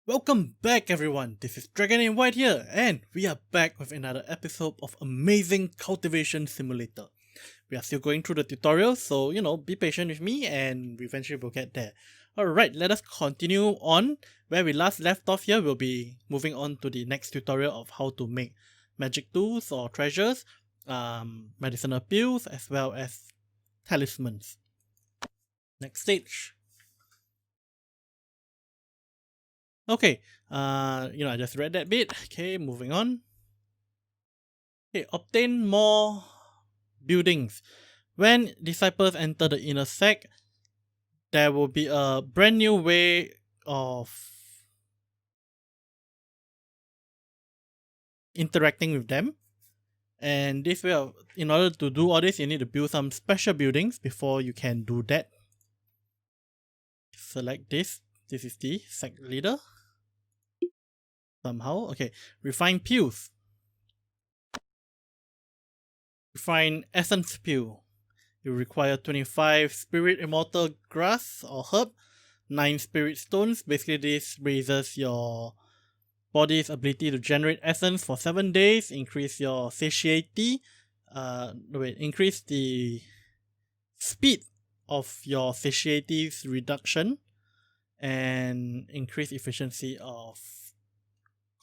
Welcome back everyone, this is DragonInWhite here, and we are back with another episode of amazing Cultivation Simulator. We are still going through the tutorial, so be patient with me and we eventually will get there. Alright, let us continue on. Where we last left off here, we'll be moving on to the next tutorial of how to make magic tools or treasures, medicinal pills, as well as talismans. Next stage. Okay, I just read that bit. Okay, moving on. Okay, obtain more buildings. When disciples enter the inner sect, there will be a brand new way of interacting with them. And this way, in order to do all this, you need to build some special buildings before you can do that. Select this. This is the sect leader. Somehow, okay. Refine pills. Refine essence pill. You require 25 spirit immortal grass or herb, 9 spirit stones. Basically, this raises your body's ability to generate essence for 7 days, increase your satiety, increase the speed of your satiety's reduction, and increase efficiency of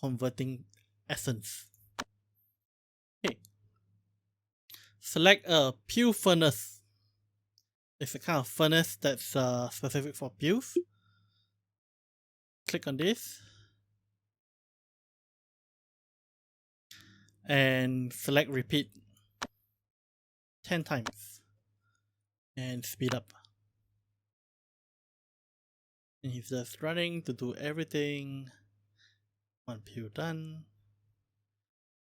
converting essence. Okay. Select a pill furnace. It's a kind of furnace that's specific for pills. Click on this. And select repeat 10 times. And speed up. And he's just running to do everything. One pill done.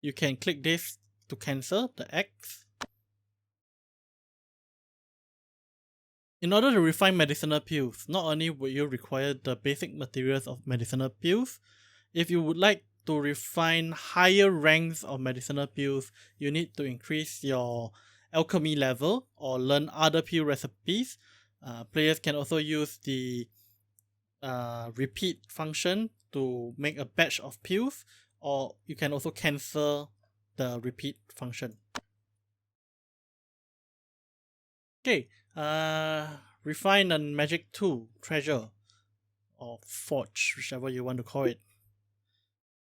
You can click this to cancel the X. In order to refine medicinal pills, not only will you require the basic materials of medicinal pills, if you would like to refine higher ranks of medicinal pills, you need to increase your alchemy level or learn other pill recipes. Players can also use the repeat function to make a batch of pills, or you can also cancel the repeat function. Okay, refine a magic tool, treasure, or forge, whichever you want to call it.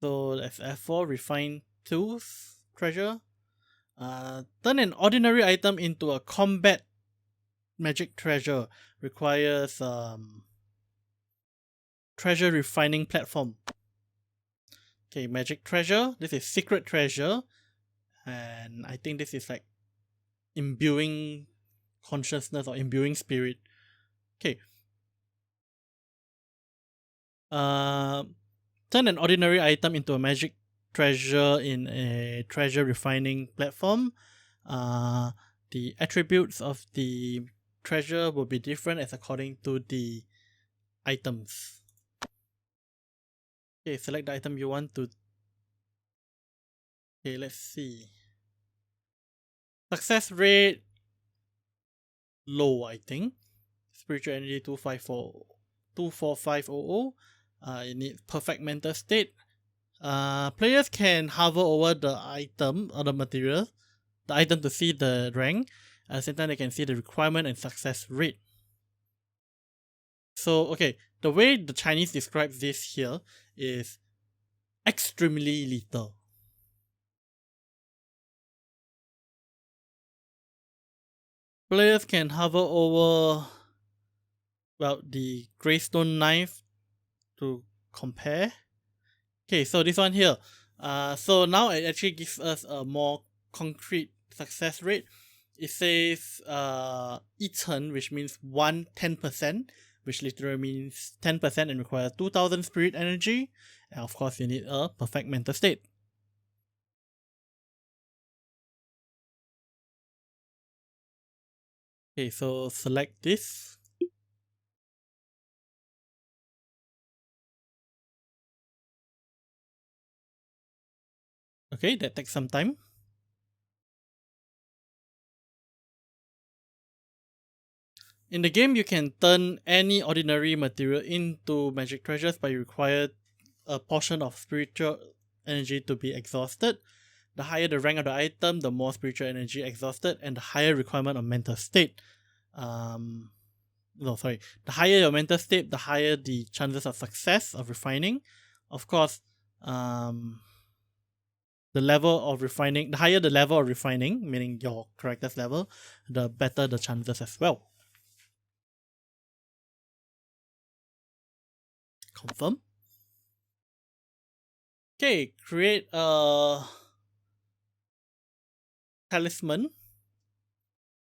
So that's F4, refine tools, treasure. Turn an ordinary item into a combat magic treasure. Requires treasure refining platform. Okay, magic treasure. This is secret treasure. And I think this is like imbuing consciousness or imbuing spirit. Okay. Turn an ordinary item into a magic treasure in a treasure refining platform. The attributes of the treasure will be different as according to the items. Okay, select the item you want to. Okay, let's see. Success rate low, I think. Spiritual energy 24500. You need perfect mental state. Players can hover over the item or the material, the item to see the rank. At the same time, they can see the requirement and success rate. So, okay, the way the Chinese describes this here is extremely lethal. Players can hover over, well, the Greystone knife to compare. Okay, so this one here. So now it actually gives us a more concrete success rate. It says 1成, which means 10%, which literally means 10% and requires 2000 spirit energy. And of course, you need a perfect mental state. Okay, so select this. Okay, that takes some time. In the game, you can turn any ordinary material into magic treasures, but you require a portion of spiritual energy to be exhausted. The higher the rank of the item, the more spiritual energy exhausted, and the higher requirement of mental state. The higher your mental state, the higher the chances of success of refining. Of course, the level of refining, the higher the level of refining, meaning your character's level, the better the chances as well. Confirm. Okay, create a talisman.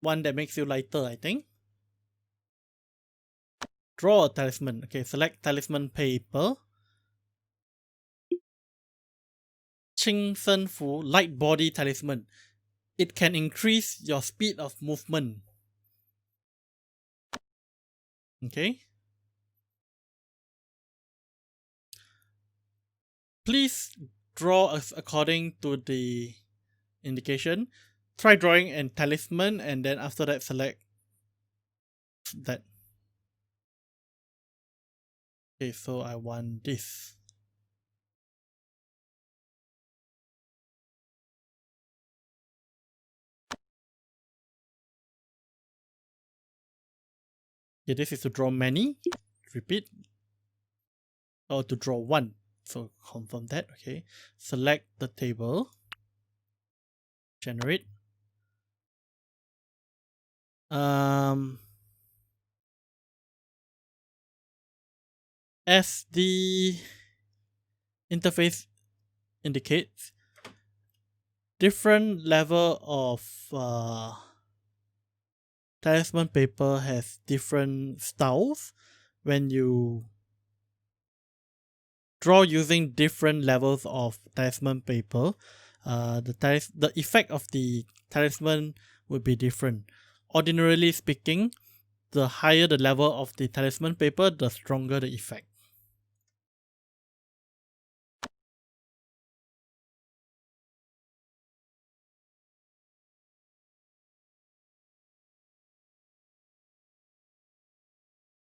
One that makes you lighter, I think. Draw a talisman. Okay, select talisman paper. Qing Sen Fu light body talisman. It can increase your speed of movement. Okay. Please draw according to the indication. Try drawing a talisman and then after that select that. Okay, so I want this. Okay, this is to draw many. Repeat. Or to draw one. So confirm that. Okay. Select the table. Generate. As the interface indicates, different level of talisman paper has different styles. When you draw using different levels of talisman paper, the effect of the talisman would be different. Ordinarily speaking, the higher the level of the talisman paper, the stronger the effect.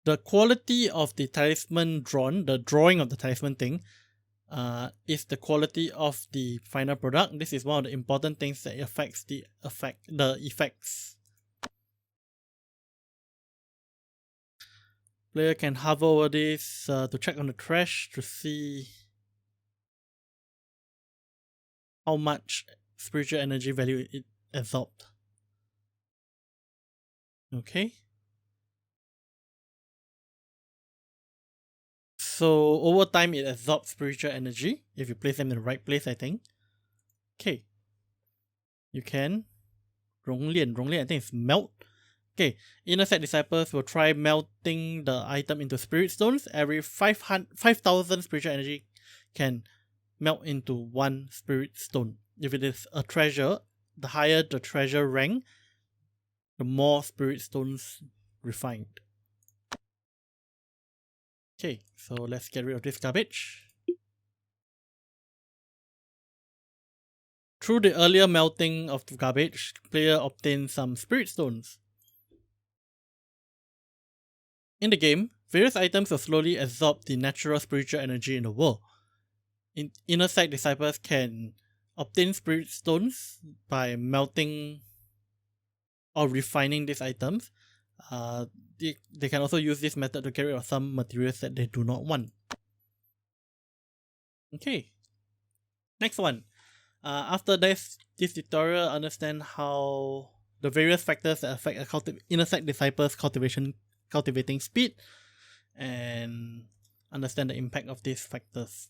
The quality of the talisman drawn, the drawing of the talisman thing, is the quality of the final product. This is one of the important things that affects the effects. Player can hover over this to check on the trash to see how much spiritual energy value it absorbed. Okay. So over time it absorbs spiritual energy if you place them in the right place, I think. Okay. You can 熔炼 I think it's melt. Okay, inner set disciples will try melting the item into spirit stones. Every 5,000 spiritual energy can melt into one spirit stone. If it is a treasure, the higher the treasure rank, the more spirit stones refined. Okay, so let's get rid of this garbage. Through the earlier melting of the garbage, player obtains some spirit stones. In the game, various items will slowly absorb the natural spiritual energy in the world. Inner sight disciples can obtain spirit stones by melting or refining these items. They can also use this method to get rid of some materials that they do not want. Okay, next one. After this tutorial, understand how the various factors that affect a inner sight disciples' cultivating speed, and understand the impact of these factors.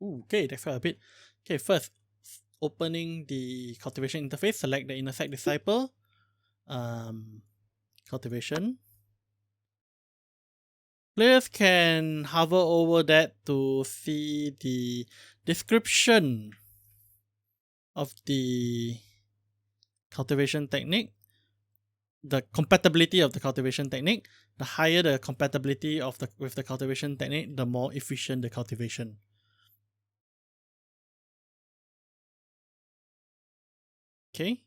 Ooh, okay, that's quite a bit. Okay, first, opening the cultivation interface, select the inner sight disciple. Cultivation. Players can hover over that to see the description of the cultivation technique, the compatibility of the cultivation technique. The higher the compatibility with the cultivation technique, the more efficient the cultivation. Okay.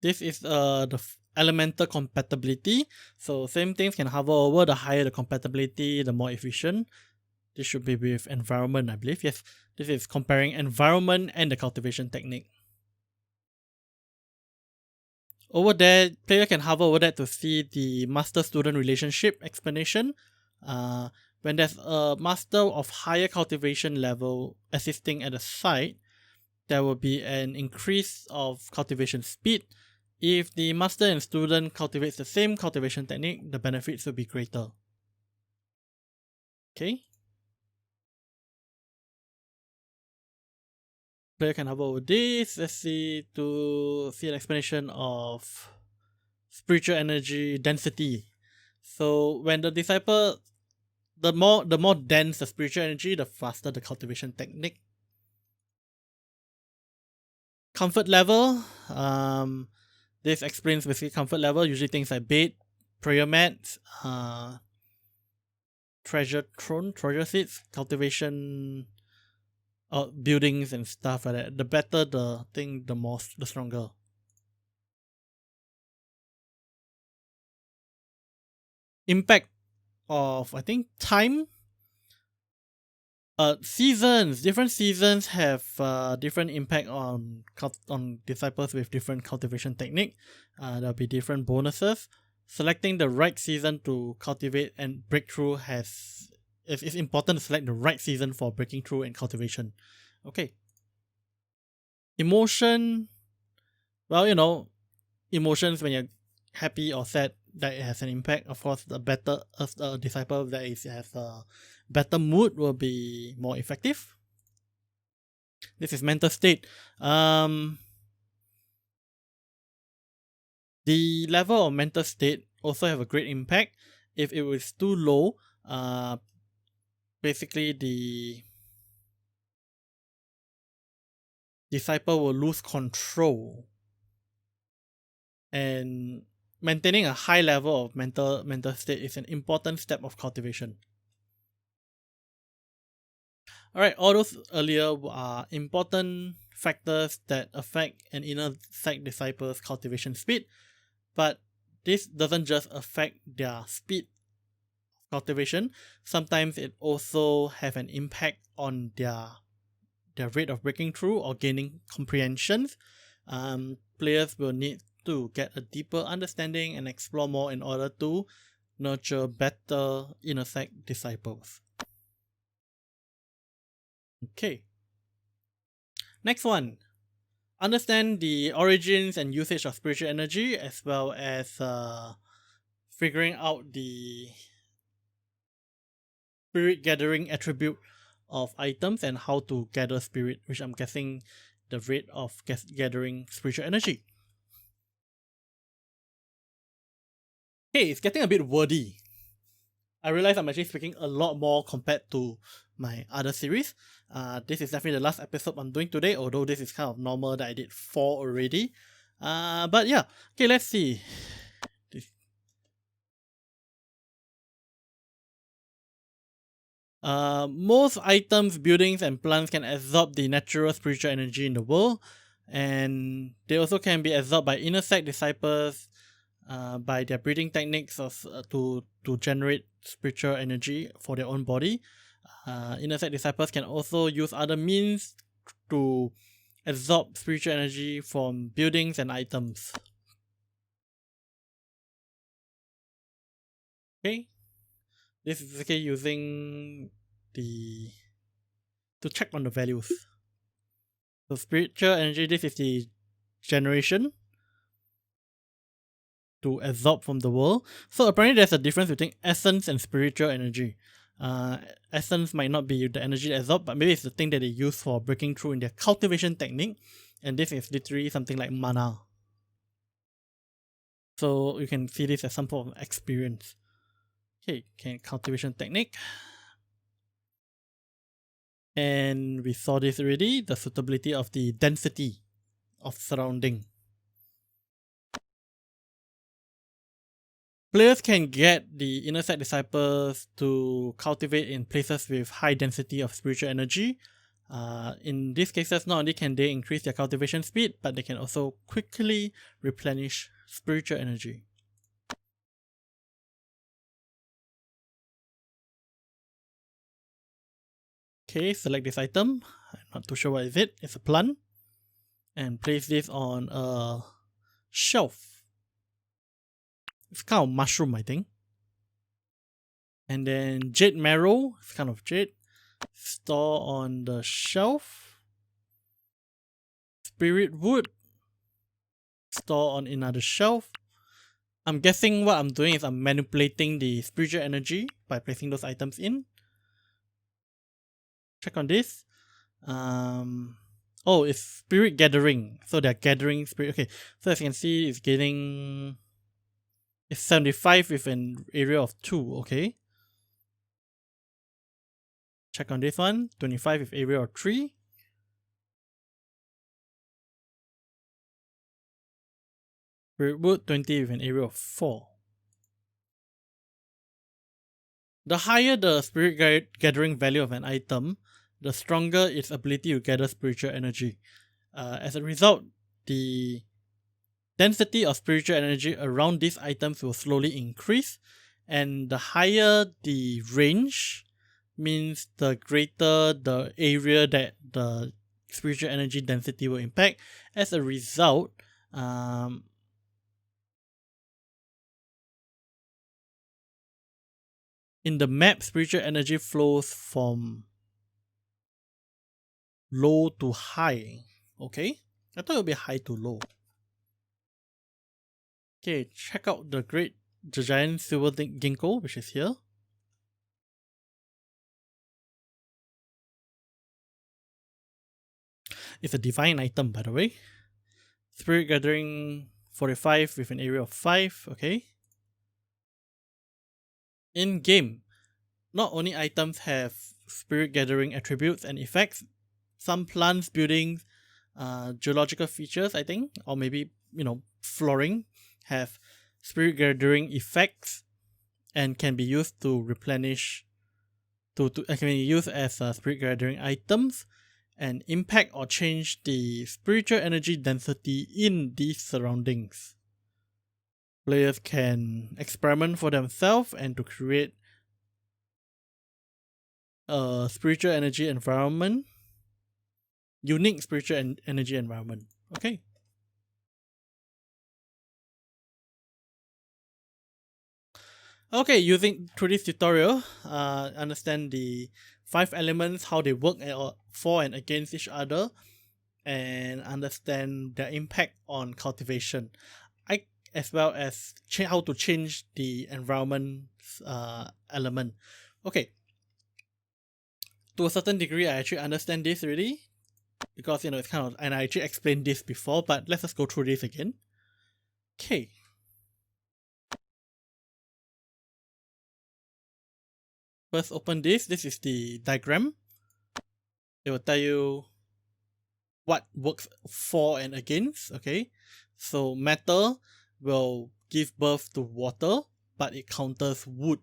This is the elemental compatibility. So same things can hover over. The higher the compatibility, the more efficient. This should be with environment, I believe. Yes, this is comparing environment and the cultivation technique. Over there, player can hover over that to see the master-student relationship explanation. When there's a master of higher cultivation level assisting at the site, there will be an increase of cultivation speed. If the master and student cultivates the same cultivation technique, the benefits will be greater. Okay. Player can hover over this. Let's see to see an explanation of spiritual energy density. So when the disciple, the more dense the spiritual energy, the faster the cultivation technique. Comfort level. This explains basically comfort level. Usually things like bed, prayer mats, treasure throne, treasure seats, cultivation buildings and stuff like that. The better the thing, the stronger. Impact of, I think, time. Seasons. Different seasons have different impact on disciples with different cultivation technique. There'll be different bonuses. Selecting the right season to cultivate and breakthrough it's important to select the right season for breaking through and cultivation. Okay. Emotion. Well, emotions when you're happy or sad, that it has an impact. Of course, the better a disciple that has a better mood will be more effective. This is mental state. The level of mental state also have a great impact. If it was too low, basically the disciple will lose control, and maintaining a high level of mental state is an important step of cultivation. Alright, all those earlier are important factors that affect an inner sight disciple's cultivation speed, but this doesn't just affect their speed of cultivation. Sometimes it also have an impact on their rate of breaking through or gaining comprehensions. Players will need to get a deeper understanding and explore more in order to nurture better inner sight disciples. Okay. Next one. Understand the origins and usage of spiritual energy, as well as figuring out the spirit gathering attribute of items and how to gather spirit, which I'm guessing the rate of gathering spiritual energy. Okay, it's getting a bit wordy. I realize I'm actually speaking a lot more compared to my other series. This is definitely the last episode I'm doing today, although this is kind of normal that I did 4 already. But yeah, okay, let's see. Most items, buildings, and plants can absorb the natural spiritual energy in the world, and they also can be absorbed by inner sight disciples by their breathing techniques to generate spiritual energy for their own body. Inner sight disciples can also use other means to absorb spiritual energy from buildings and items. Okay, this is basically using to check on the values. So spiritual energy, this is the generation to absorb from the world. So apparently there's a difference between essence and spiritual energy. Essence might not be the energy absorbed, but maybe it's the thing that they use for breaking through in their cultivation technique. And this is literally something like mana. So you can see this as some form of experience. Okay, cultivation technique. And we saw this already, the suitability of the density of surrounding. Players can get the inner sight disciples to cultivate in places with high density of spiritual energy. In these cases, not only can they increase their cultivation speed, but they can also quickly replenish spiritual energy. Okay, select this item. I'm not too sure what is it. It's a plant. And place this on a shelf. It's kind of mushroom, I think. And then jade marrow, it's kind of jade. Store on the shelf. Spirit wood, store on another shelf. I'm guessing what I'm doing is I'm manipulating the spiritual energy by placing those items in. Check on this. Oh, it's spirit gathering. So they're gathering spirit. Okay, so as you can see, it's getting. It's 75 with an area of 2. Okay. Check on this one. 25 with area of 3. Spirit wood 20 with an area of 4. The higher the spirit gathering value of an item, the stronger its ability to gather spiritual energy. As a result, the density of spiritual energy around these items will slowly increase, and the higher the range means the greater the area that the spiritual energy density will impact. As a result, in the map, spiritual energy flows from low to high. Okay, I thought it would be high to low. Okay, check out the giant silver ginkgo, which is here. It's a divine item, by the way. Spirit gathering 45 with an area of 5. Okay. In game, not only items have spirit gathering attributes and effects, some plants, buildings, geological features, I think, or maybe, flooring, have spirit gathering effects and can be used to replenish, can be used as spirit gathering items and impact or change the spiritual energy density in these surroundings. Players can experiment for themselves and to create a spiritual energy environment, unique spiritual energy environment. Okay. Okay, through this tutorial, understand the 5 elements, how they work for and against each other, and understand their impact on cultivation, as well as how to change the environment element. Okay, to a certain degree, I actually understand this already, because it's kind of, and I actually explained this before, but let's just go through this again. Okay. First, open this. This is the diagram. It will tell you what works for and against. Okay, so matter will give birth to water, but it counters wood.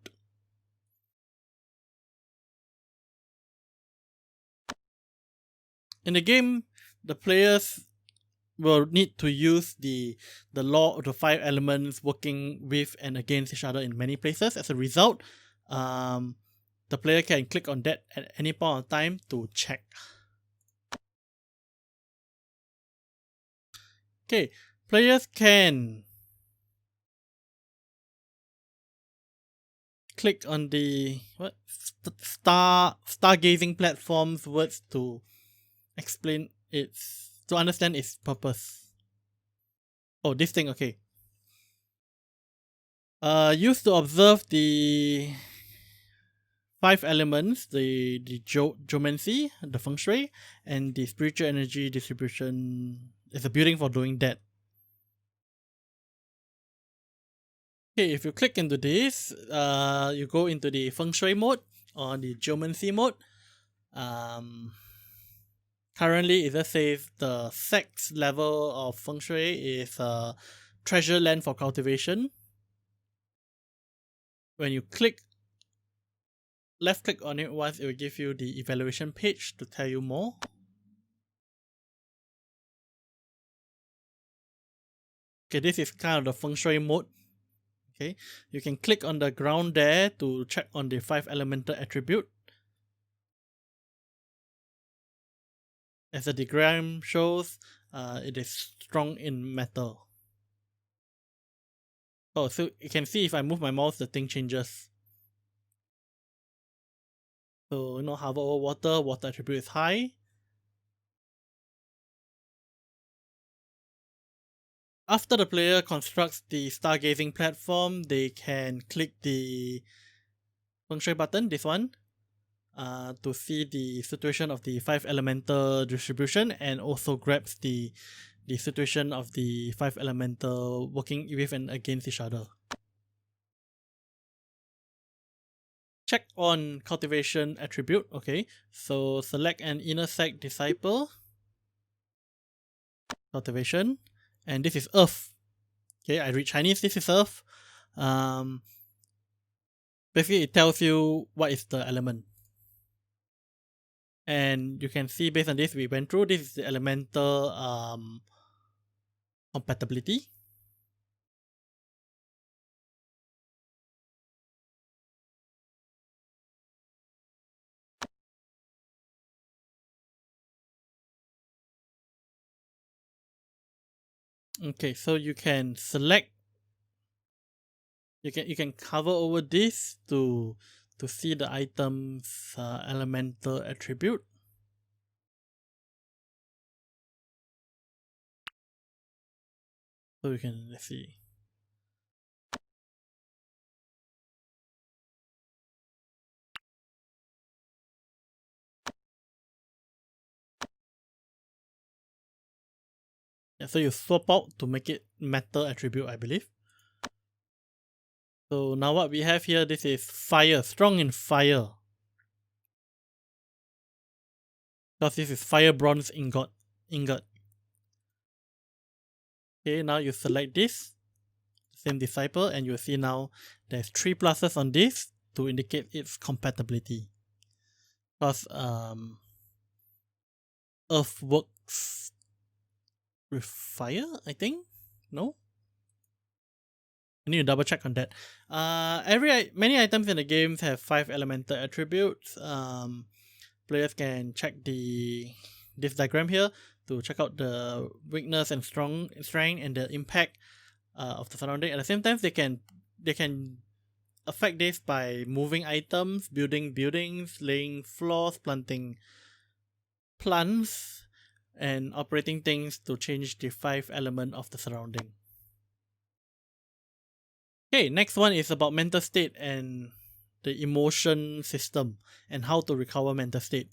In the game, the players will need to use the law of the 5 elements working with and against each other in many places. As a result, the player can click on that at any point of time to check. Okay, players can click on the stargazing platform's words to explain to understand its purpose. Oh, this thing, okay. Used to observe the 5 elements, the geomancy, the feng shui, and the spiritual energy distribution. Is a building for doing that. Okay, if you click into this, you go into the feng shui mode or the geomancy mode. Currently, it just says the sex level of feng shui is treasure land for cultivation. When you click left click on it once, it will give you the evaluation page to tell you more. Okay, this is kind of the feng shui mode. Okay, you can click on the ground there to check on the 5 elemental attribute. As the diagram shows, it is strong in metal. Oh, so you can see if I move my mouse, the thing changes. So, hover over water, water attribute is high. After the player constructs the stargazing platform, they can click the feng shui button, this one, to see the situation of the 5 elemental distribution, and also grabs the situation of the 5 elemental working with and against each other. Check on cultivation attribute. Okay, so select an intersect disciple, cultivation, and this is earth. Okay, I read Chinese, this is earth. Basically it tells you what is the element. And you can see based on this we went through, this is the elemental compatibility. Okay, so you can select, you can cover over this to see the item's elemental attribute. So you can, let's see. Yeah, so you swap out to make it metal attribute, I believe. So now what we have here, this is fire, strong in fire. Because this is fire bronze ingot. Okay, now you select this, same disciple, and you'll see now there's 3 pluses on this to indicate its compatibility. Because earth works with fire, I think? No? I need to double check on that. Many items in the games have 5 elemental attributes. Players can check this diagram here to check out the weakness and strength and the impact of the surrounding. At the same time, they can affect this by moving items, building buildings, laying floors, planting plants, and operating things to change the 5 element of the surrounding. Okay, next one is about mental state and the emotion system and how to recover mental state.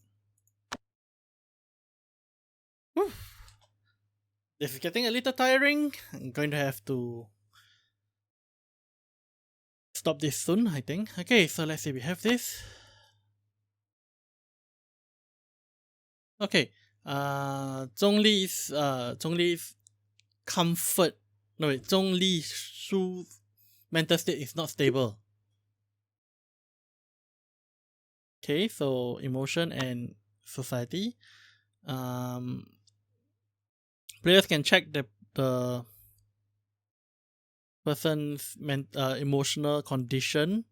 Whew. This is getting a little tiring. I'm going to have to stop this soon, I think. Okay, so let's see, we have this. Okay, Zhongli's comfort, no wait, Zhongli Shu's mental state is not stable. Okay, so emotion and society. Players can check the person's emotional condition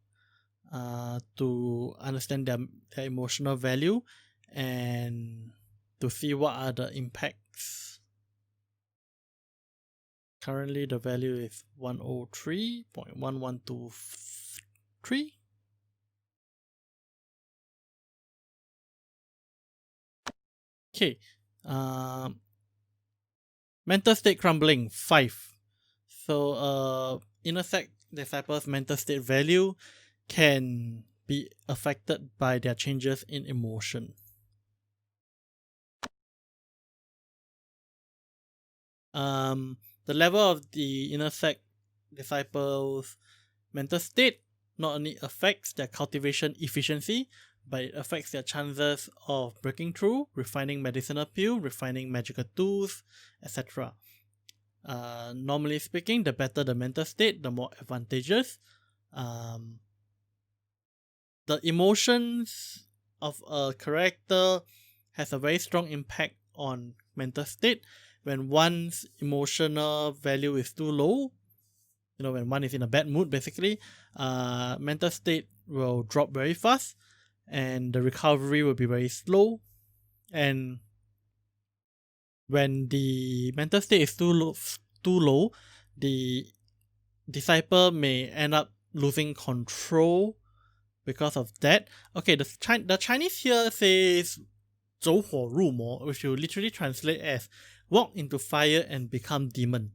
to understand their emotional value and to see what are the impacts. Currently the value is 103.1123. Okay, mental state crumbling 5. So intersect disciples' mental state value can be affected by their changes in emotion. The level of the intersect disciples' mental state not only affects their cultivation efficiency, but it affects their chances of breaking through, refining medicinal pill, refining magical tools, etc. Normally speaking, the better the mental state, the more advantageous the the emotions of a character has a very strong impact on mental state. When one's emotional value is too low, when one is in a bad mood, basically, mental state will drop very fast and the recovery will be very slow. And when the mental state is too low, the disciple may end up losing control because of that. Okay, the Chinese here says 走火入魔, which you literally translate as walk into fire and become demon.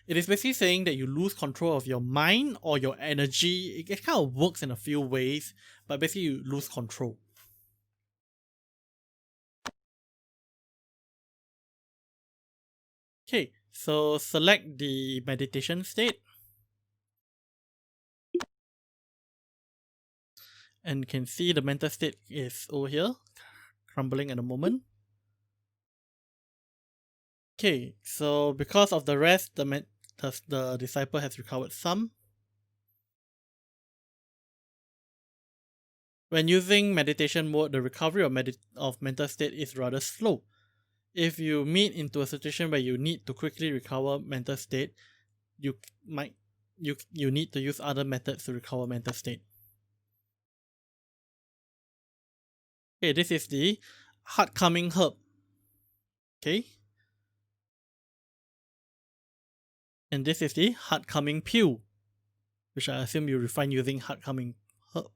It is basically saying that you lose control of your mind or your energy. It kind of works in a few ways, but basically you lose control. Okay, so select the meditation state. And you can see the mental state is over here, crumbling at the moment. Okay, so because of the rest, the disciple has recovered some. When using meditation mode, the recovery of mental state is rather slow. If you meet into a situation where you need to quickly recover mental state, you need to use other methods to recover mental state. Okay, this is the heart calming herb. Okay. And this is the heart calming pill, which I assume you refine using heart calming herb,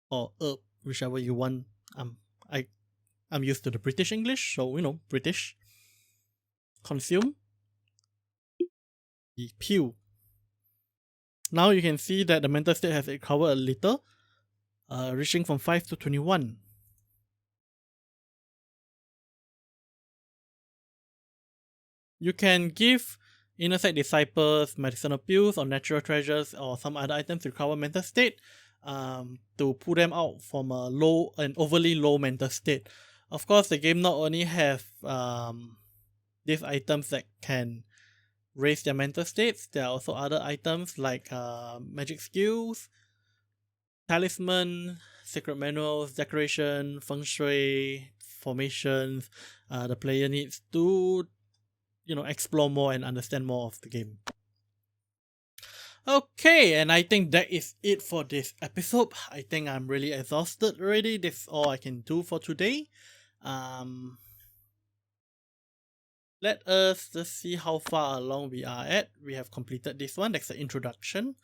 or herb, whichever you want. I'm used to the British English, so British. Consume the pill. Now you can see that the mental state has recovered a little, reaching from 5 to 21. You can give inner sight disciples medicinal pills or natural treasures or some other items to recover mental state, to pull them out from an overly low mental state. Of course, the game not only have these items that can raise their mental states, there are also other items like magic skills, talisman, secret manuals, decoration, feng shui, formations. The player needs to explore more and understand more of the game. Okay, and I think that is it for this episode. I think I'm really exhausted already. This is all I can do for today. Let us just see how far along we are at. We have completed this one. That's the introduction.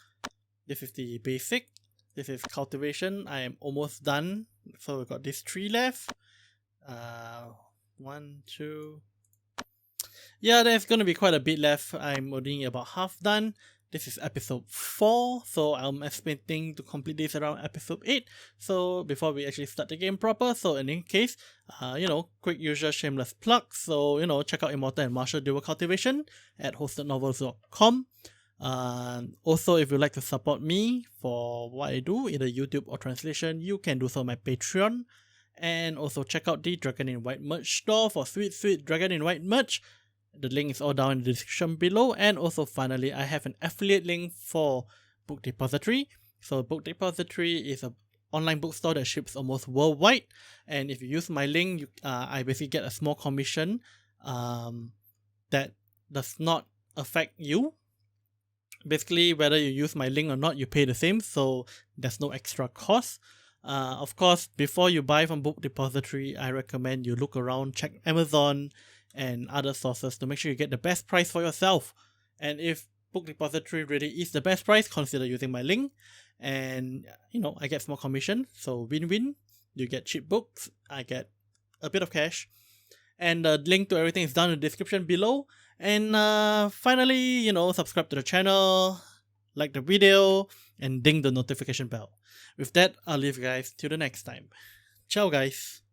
This is the basic. This is cultivation. I am almost done. So we've got these 3 left. 1, 2. Yeah, there's gonna be quite a bit left. I'm only about half done. This is episode 4, so I'm expecting to complete this around episode 8. So before we actually start the game proper. So in any case, quick usual shameless plug. So check out Immortal and Martial Dual Cultivation at hostednovels.com. Also, if you'd like to support me for what I do, either YouTube or translation, you can do so on my Patreon. And also check out the DragonInWhite merch store for sweet DragonInWhite merch. The link is all down in the description below. And also finally, I have an affiliate link for Book Depository. So Book Depository is an online bookstore that ships almost worldwide. And if you use my link, I basically get a small commission that does not affect you. Basically, whether you use my link or not, you pay the same, so there's no extra cost. Of course, before you buy from Book Depository, I recommend you look around, check Amazon and other sources to make sure you get the best price for yourself. And if Book Depository really is the best price, consider using my link. And I get small commission, so win-win. You get cheap books, I get a bit of cash. And the link to everything is down in the description below. And finally, subscribe to the channel, like the video, and ding the notification bell. With that, I'll leave you guys till the next time. Ciao guys!